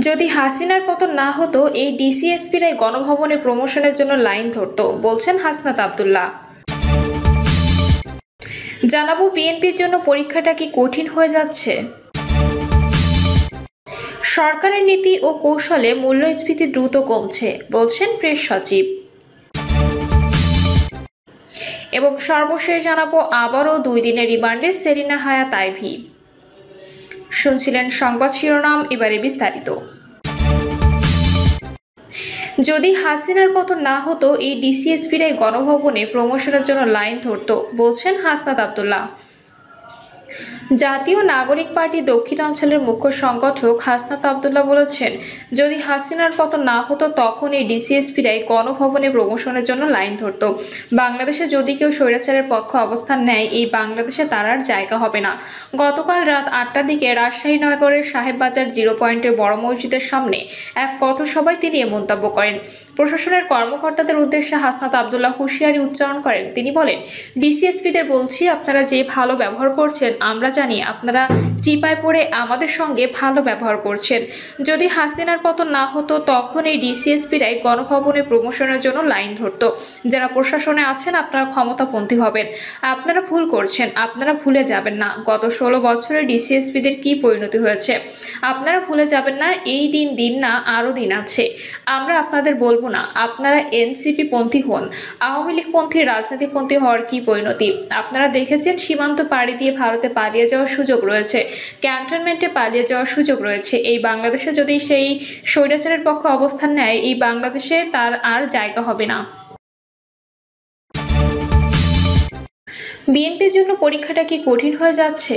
যদি হাসিনার পতন না হতো এই ডিসিএসপিরাই গণভবনে প্রমোশনের জন্য লাইন ধরতো, বলছেন হাসনাত আব্দুল্লাহ। জানাবো বিএনপির জন্য পরীক্ষাটা কি কঠিন হয়ে যাচ্ছে। সরকারের নীতি ও কৌশলে মূল্যস্ফীতি দ্রুত কমছে, বলছেন প্রেস সচিব। এবং সর্বশেষ জানাবো আবারও 2 দিনের রিমান্ডে সেলিনা হায়াৎ আইভী। শুনছিলেন সংবাদ শিরোনাম, এবারে বিস্তারিত। যদি হাসিনার পতন না হতো এই ডিসিএসপিরাই গণভবনে প্রমোশনের জন্য লাইন ধরতো, বলছেন হাসনাত আব্দুল্লাহ। জাতীয় নাগরিক পার্টি দক্ষিণাঞ্চলের মুখ্য সংগঠক হাসনাত আব্দুল্লাহ বলেছেন, যদি হাসিনার পতন না হতো তখন এই ডিসিএসপিরাই গণভবনে প্রমোশনের জন্য লাইন ধরত। বাংলাদেশে যদি কেউ স্বৈরাচারের পক্ষে অবস্থান নেয়, এই বাংলাদেশে তার আর জায়গা হবে না। গতকাল রাত 8টার দিকে রাজশাহী নগরের সাহেববাজার 0 পয়েন্টে বড় মসজিদের সামনে এক পথসভায় তিনি এ মন্তব্য করেন। প্রশাসনের কর্মকর্তাদের উদ্দেশ্যে হাসনাত আব্দুল্লাহ হুঁশিয়ারি উচ্চারণ করেন। তিনি বলেন, ডিসিএসপিদের বলছি, আপনারা যে ভালো ব্যবহার করছেন আমরা জানি আপনারা চিপায় পড়ে আমাদের সঙ্গে ভালো ব্যবহার করছেন। যদি হাসিনার পতন না হতো তখন এই ডিসিএসপিরাই গণভবনে প্রমোশনের জন্য লাইন ধরত। যারা প্রশাসনে আছেন আপনারা ক্ষমতাপন্থী হবেন, আপনারা ভুল করছেন, আপনারা ভুলে যাবেন না গত 16 বছরে ডিসিএসপিদের কি পরিণতি হয়েছে। আপনারা ভুলে যাবেন না, এই দিন না আরও দিন আছে। আমরা আপনাদের বলবো না আপনারা এনসিপি পন্থী হন, আওয়ামী লীগ পন্থী রাজনীতিপন্থী হওয়ার কি পরিণতি আপনারা দেখেছেন। সীমান্ত পাড়ি দিয়ে ভারতে পালিয়ে যাওয়ার সুযোগ রয়েছে, ক্যান্টনমেন্টে পালিয়ে যাওয়ার সুযোগ রয়েছে। এই বাংলাদেশে যদি সেই স্বৈরাচারের পক্ষে অবস্থান নেয়, এই বাংলাদেশে তার আর জায়গা হবে না। বিএনপির জন্য পরীক্ষাটা কি কঠিন হয়ে যাচ্ছে।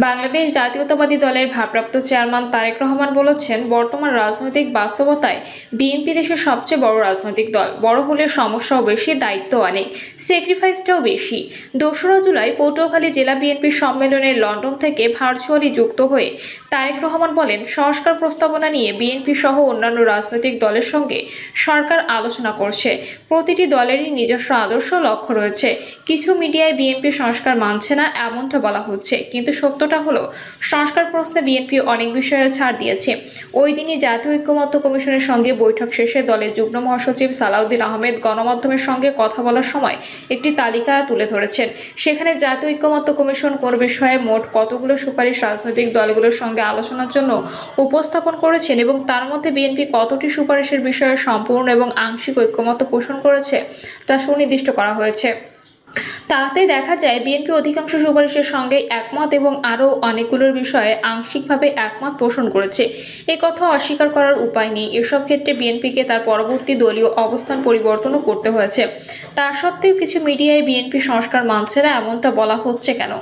বাংলাদেশ জাতীয়তাবাদী দলের ভারপ্রাপ্ত চেয়ারম্যান তারেক রহমান বলেছেন, বর্তমান রাজনৈতিক বাস্তবতায় বিএনপি দেশের সবচেয়ে বড় রাজনৈতিক দল। বড় হলে সমস্যাও বেশি, দায়িত্ব অনেক, স্যাক্রিফাইসটাও বেশি। 2রা জুলাই পটুয়াখালী জেলা বিএনপির সম্মেলনে লন্ডন থেকে ভার্চুয়ালি যুক্ত হয়ে তারেক রহমান বলেন, সংস্কার প্রস্তাবনা নিয়ে বিএনপি সহ অন্যান্য রাজনৈতিক দলের সঙ্গে সরকার আলোচনা করছে। প্রতিটি দলেরই নিজস্ব আদর্শ লক্ষ্য রয়েছে। কিছু মিডিয়ায় বিএনপি সংস্কার মানছে না এমনটা বলা হচ্ছে, কিন্তু সত্যটা হলো সংস্কার প্রশ্নে বিএনপি অনেক বিষয়ে ছাড় দিয়েছে। ওই দিনই জাতীয় ঐক্যমত্য কমিশনের সঙ্গে বৈঠক শেষে দলের যুগ্ম মহাসচিব সালাউদ্দিন আহমেদ গণমাধ্যমের সঙ্গে কথা বলার সময় একটি তালিকা তুলে ধরেছেন। সেখানে জাতীয় ঐক্যমত্য কমিশন কোন বিষয়ে মোট কতগুলো সুপারিশ রাজনৈতিক দলগুলোর সঙ্গে আলোচনার জন্য উপস্থাপন করেছেন এবং তার মধ্যে বিএনপি কতটি সুপারিশের বিষয়ে সম্পূর্ণ এবং আংশিক ঐক্যমত্য পোষণ করেছে তা সুনির্দিষ্ট করা হয়েছে। তাতে দেখা যায় বিএনপি অধিকাংশ সুপারিশের সঙ্গে একমত এবং আরও অনেকগুলোর বিষয়ে আংশিকভাবে একমত পোষণ করেছে। এ কথা অস্বীকার করার উপায় নেই। এসব ক্ষেত্রে বিএনপিকে তার পরবর্তী দলীয় অবস্থান পরিবর্তনও করতে হয়েছে। তা সত্ত্বেও কিছু মিডিয়ায় বিএনপি সংস্কার মানছে না এমনটা বলা হচ্ছে কেন?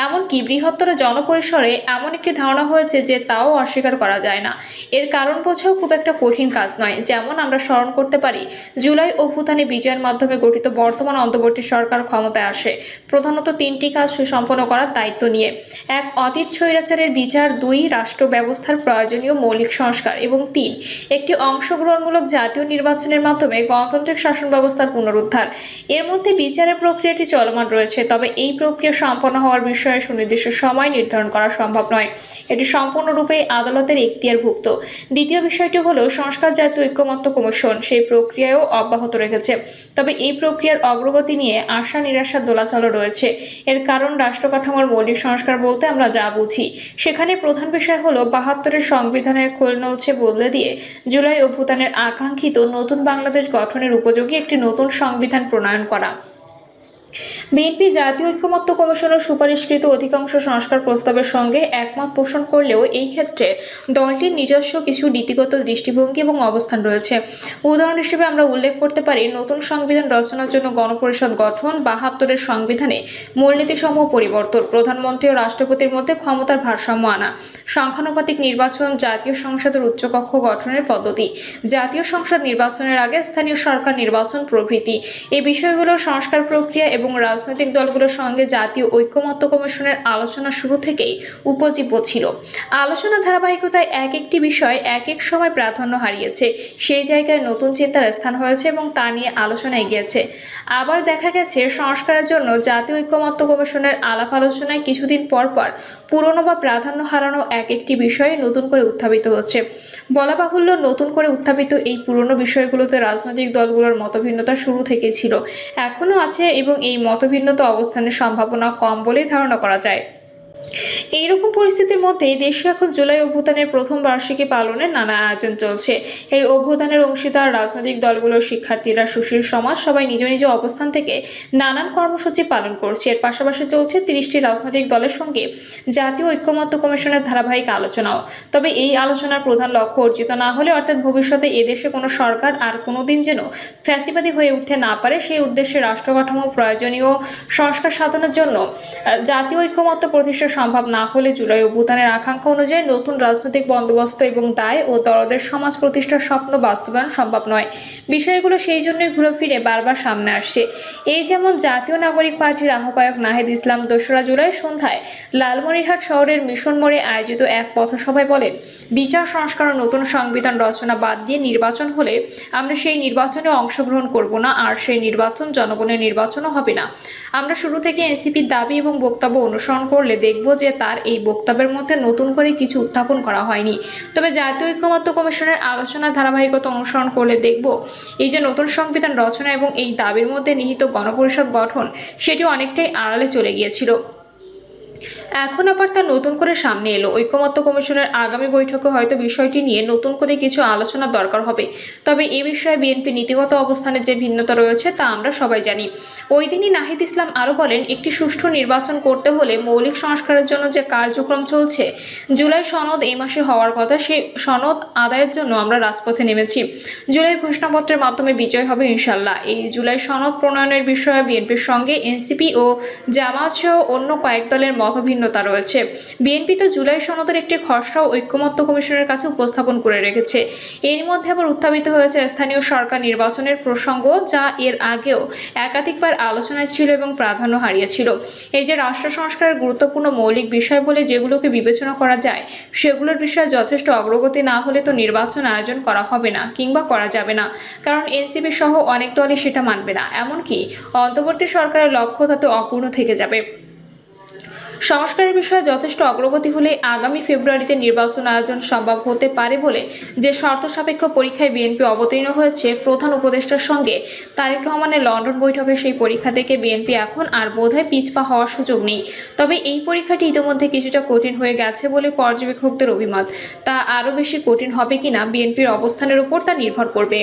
এমনকি বৃহত্তর জনপরিসরে এমন একটি ধারণা হয়েছে যে তাও অস্বীকার করা যায় না। এর কারণ বোঝাও খুব একটা কঠিন কাজ নয়। যেমন আমরা স্মরণ করতে পারি, জুলাই অভ্যুত্থানে বিজয়ের মাধ্যমে গঠিত বর্তমান অন্তর্বর্তী সরকার ক্ষমতায় আসে প্রধানত 3টি কাজ সুসম্পন্ন করার দায়িত্ব নিয়ে। 1. অতীত স্বৈরাচারের বিচার, 2. রাষ্ট্র ব্যবস্থার প্রয়োজনীয় মৌলিক সংস্কার এবং 3. একটি অংশগ্রহণমূলক জাতীয় নির্বাচনের মাধ্যমে গণতান্ত্রিক শাসন ব্যবস্থার পুনরুদ্ধার। এর মধ্যে বিচারের প্রক্রিয়াটি চলমান রয়েছে, তবে এই প্রক্রিয়া সম্পন্ন হওয়ার বিষয়ে সুনির্দিষ্ট সময় নির্ধারণ করা সম্ভব নয়। এটি সম্পূর্ণরূপে আদালতের এখতিয়ারভুক্ত। দ্বিতীয় বিষয়টি হলো সংস্কার জাতীয় ঐক্যমত্য কমিশন সেই প্রক্রিয়াও অব্যাহত রেখেছে, তবে এই প্রক্রিয়ার অগ্রগতি নিয়ে আশা নিরাশার দোলাচল রয়েছে। এর কারণ রাষ্ট্র কাঠামোর মৌলিক সংস্কার বলতে আমরা যা বুঝি সেখানে প্রধান বিষয় হলো 72-এর সংবিধানের খোলনলছে বদলে দিয়ে জুলাই অভ্যুত্থানের আকাঙ্ক্ষিত নতুন বাংলাদেশ গঠনের উপযোগী একটি নতুন সংবিধান প্রণয়ন করা। বিএনপি জাতীয় ঐক্যমত্য কমিশনের সুপারিশকৃত অধিকাংশ সংস্কার প্রস্তাবের সঙ্গে একমত পোষণ করলেও এই ক্ষেত্রে দলটির নিজস্ব কিছু নীতিগত দৃষ্টিভঙ্গি এবং অবস্থান রয়েছে। উদাহরণ হিসেবে আমরা উল্লেখ করতে পারি, নতুন সংবিধান রচনার জন্য গণপরিষদ গঠন, 72-এর সংবিধানে মূলনীতিসমূহ পরিবর্তন, প্রধানমন্ত্রী ও রাষ্ট্রপতির মধ্যে ক্ষমতার ভারসাম্য আনা, সংখ্যানুপাতিক নির্বাচন, জাতীয় সংসদের উচ্চকক্ষ গঠনের পদ্ধতি, জাতীয় সংসদ নির্বাচনের আগে স্থানীয় সরকার নির্বাচন প্রভৃতি। এই বিষয়গুলো সংস্কার প্রক্রিয়া এবং রাজনৈতিক দলগুলোর সঙ্গে জাতীয় ঐক্যমত্য কমিশনের আলোচনা শুরু থেকেই উপজীব্য ছিল। আলোচনা ধারাবাহিকতায় এক একটি বিষয় এক এক সময় প্রাধান্য হারিয়েছে, সেই জায়গায় নতুন চিন্তার স্থান হয়েছে এবং তা নিয়ে আলোচনা এগিয়েছে। আবার দেখা গেছে সংস্কারের জন্য জাতীয় ঐক্যমত্য কমিশনের আলাপ আলোচনায় কিছুদিন পর পর পুরনো বা প্রাধান্য হারানো এক একটি বিষয়ে নতুন করে উত্থাপিত হচ্ছে। বলা বাহুল্য, নতুন করে উত্থাপিত এই পুরনো বিষয়গুলোতে রাজনৈতিক দলগুলোর মতভিন্নতা শুরু থেকে ছিল, এখনও আছে এবং এই মতভিন্নতা অবস্থানের সম্ভাবনা কম বলেই ধারণা করা যায়। এইরকম পরিস্থিতির মধ্যেই দেশে এখন জুলাই অভ্যুত্থানের প্রথম বার্ষিকী পালনের নানা আয়োজন চলছে। এই অভ্যুত্থানের অংশীদার রাজনৈতিক দলগুলোর শিক্ষার্থীরা, সুশীল সমাজ সবাই নিজ নিজ অবস্থান থেকে নানান কর্মসূচি পালন করছে। এর পাশাপাশি চলছে 30টি রাজনৈতিক দলের সঙ্গে জাতীয় ঐক্যমত্য কমিশনের ধারাবাহিক আলোচনাও। তবে এই আলোচনার প্রধান লক্ষ্য অর্জিত না হলে, অর্থাৎ ভবিষ্যতে এদেশে কোনো সরকার আর কোনোদিন যেন ফ্যাসিবাদী হয়ে উঠতে না পারে, সেই উদ্দেশ্যে রাষ্ট্র কাঠামো প্রয়োজনীয় সংস্কার সাধনের জন্য জাতীয় ঐক্যমত্য প্রতিষ্ঠা সম্ভব না হলে জুলাই অভ্যুত্থানের আকাঙ্ক্ষা অনুযায়ী নতুন রাজনৈতিক বন্দোবস্ত এবং দায় ও দরদের সমাজ প্রতিষ্ঠার স্বপ্ন বাস্তবায়ন সম্ভব নয়। বিষয়গুলো সেই জন্যই ঘুরে ফিরে বারবার সামনে আসছে। এই যেমন জাতীয় নাগরিক পার্টির আহ্বায়ক নাহিদ ইসলাম 2রা জুলাই সন্ধ্যায় লালমনিরহাট শহরের মিশন মোড়ে আয়োজিত এক পথসভায় বলেন, বিচার সংস্কার ও নতুন সংবিধান রচনা বাদ দিয়ে নির্বাচন হলে আমরা সেই নির্বাচনে অংশগ্রহণ করব না, আর সেই নির্বাচন জনগণের নির্বাচনও হবে না। আমরা শুরু থেকে এনসিপির দাবি এবং বক্তব্য অনুসরণ করলে দেখব যে তার এই বক্তব্যের মধ্যে নতুন করে কিছু উত্থাপন করা হয়নি। তবে জাতীয় ঐক্যমত্য কমিশনের আলোচনার ধারাবাহিকতা অনুসরণ করলে দেখব এই যে নতুন সংবিধান রচনা এবং এই দাবির মধ্যে নিহিত গণপরিষদ গঠন, সেটি অনেকটাই আড়ালে চলে গিয়েছিল। এখন আবার তা নতুন করে সামনে এলো। ঐক্যমত্য কমিশনের আগামী বৈঠকে হয়তো বিষয়টি নিয়ে নতুন করে কিছু আলোচনা দরকার হবে। তবে এ বিষয়ে বিএনপি নীতিগত অবস্থানের যে ভিন্নতা রয়েছে তা আমরা সবাই জানি। ওই দিনই নাহিদ ইসলাম আরও বলেন, একটি সুষ্ঠু নির্বাচন করতে হলে মৌলিক সংস্কারের জন্য যে কার্যক্রম চলছে, জুলাই সনদ এই মাসে হওয়ার কথা, সেই সনদ আদায়ের জন্য আমরা রাজপথে নেমেছি। জুলাই ঘোষণাপত্রের মাধ্যমে বিজয় হবে ইনশাল্লাহ। এই জুলাই সনদ প্রণয়নের বিষয়ে বিএনপির সঙ্গে এনসিপি ও জামায়াত সহ অন্য কয়েক দলের মতভিন্নতা রয়েছে। বিএনপি তো জুলাই সনদের একটি খসড়া ঐক্যমত্য কমিশনের কাছে উপস্থাপন করে রেখেছে। এর মধ্যে আবার উত্থাপিত হয়েছে স্থানীয় সরকার নির্বাচনের প্রসঙ্গ, যা এর আগেও একাধিকবার আলোচনায় ছিল এবং প্রাধান্য হারিয়েছিল। এই যে রাষ্ট্র সংস্কারের গুরুত্বপূর্ণ মৌলিক বিষয় বলে যেগুলোকে বিবেচনা করা যায়, সেগুলোর বিষয়ে যথেষ্ট অগ্রগতি না হলে তো নির্বাচন আয়োজন করা হবে না কিংবা করা যাবে না, কারণ এনসিপি সহ অনেক দলই সেটা মানবে না। এমনকি অন্তর্বর্তী সরকারের লক্ষ্য তাতে অপূর্ণ থেকে যাবে। সংস্কারের বিষয়ে যথেষ্ট অগ্রগতি হলে আগামী ফেব্রুয়ারিতে নির্বাচন আয়োজন সম্ভব হতে পারে বলে যে শর্ত সাপেক্ষ পরীক্ষায় বিএনপি অবতীর্ণ হয়েছে প্রধান উপদেষ্টার সঙ্গে তারেক রহমানের লন্ডন বৈঠকে, সেই পরীক্ষা থেকে বিএনপি এখন আর বোধহয় পিছপা হওয়ার সুযোগ নেই। তবে এই পরীক্ষাটি ইতিমধ্যে কিছুটা কঠিন হয়ে গেছে বলে পর্যবেক্ষকদের অভিমত। তা আরও বেশি কঠিন হবে কিনা বিএনপির অবস্থানের উপর তা নির্ভর করবে।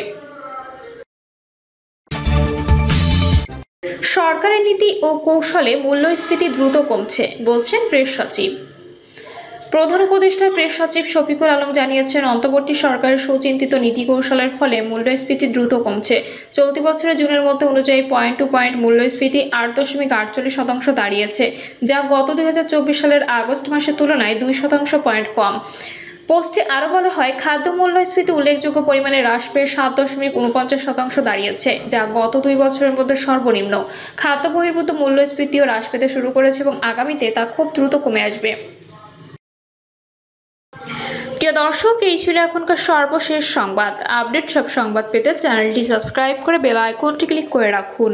সরকারের নীতি ও কৌশলে মূল্যস্ফীতি দ্রুত কমছে বলছেন প্রেস সচিব। প্রধান উপদেষ্টার প্রেস সচিব শফিকুল আলম জানিয়েছেন, অন্তর্বর্তী সরকারের সুচিন্তিত নীতি কৌশলের ফলে মূল্যস্ফীতি দ্রুত কমছে। চলতি বছরের জুনের মধ্যে অনুযায়ী পয়েন্ট টু পয়েন্ট মূল্যস্ফীতি 8.48% দাঁড়িয়েছে, যা গত 2024 সালের আগস্ট মাসের তুলনায় 2% পয়েন্ট কম। পোস্টে আরও বলা হয়, খাদ্য মূল্যস্ফীতি উল্লেখযোগ্য পরিমাণে হ্রাস পেয়ে 7.49% দাঁড়িয়েছে, যা গত 2 বছরের মধ্যে সর্বনিম্ন। খাদ্য বহির্ভূত মূল্যস্ফীতিও হ্রাস পেতে শুরু করেছে এবং আগামীতে তা খুব দ্রুত কমে আসবে। প্রিয় দর্শক, এই ছিল এখনকার সর্বশেষ সংবাদ। আপডেট সব সংবাদ পেতে চ্যানেলটি সাবস্ক্রাইব করে বেল আইকনটি ক্লিক করে রাখুন।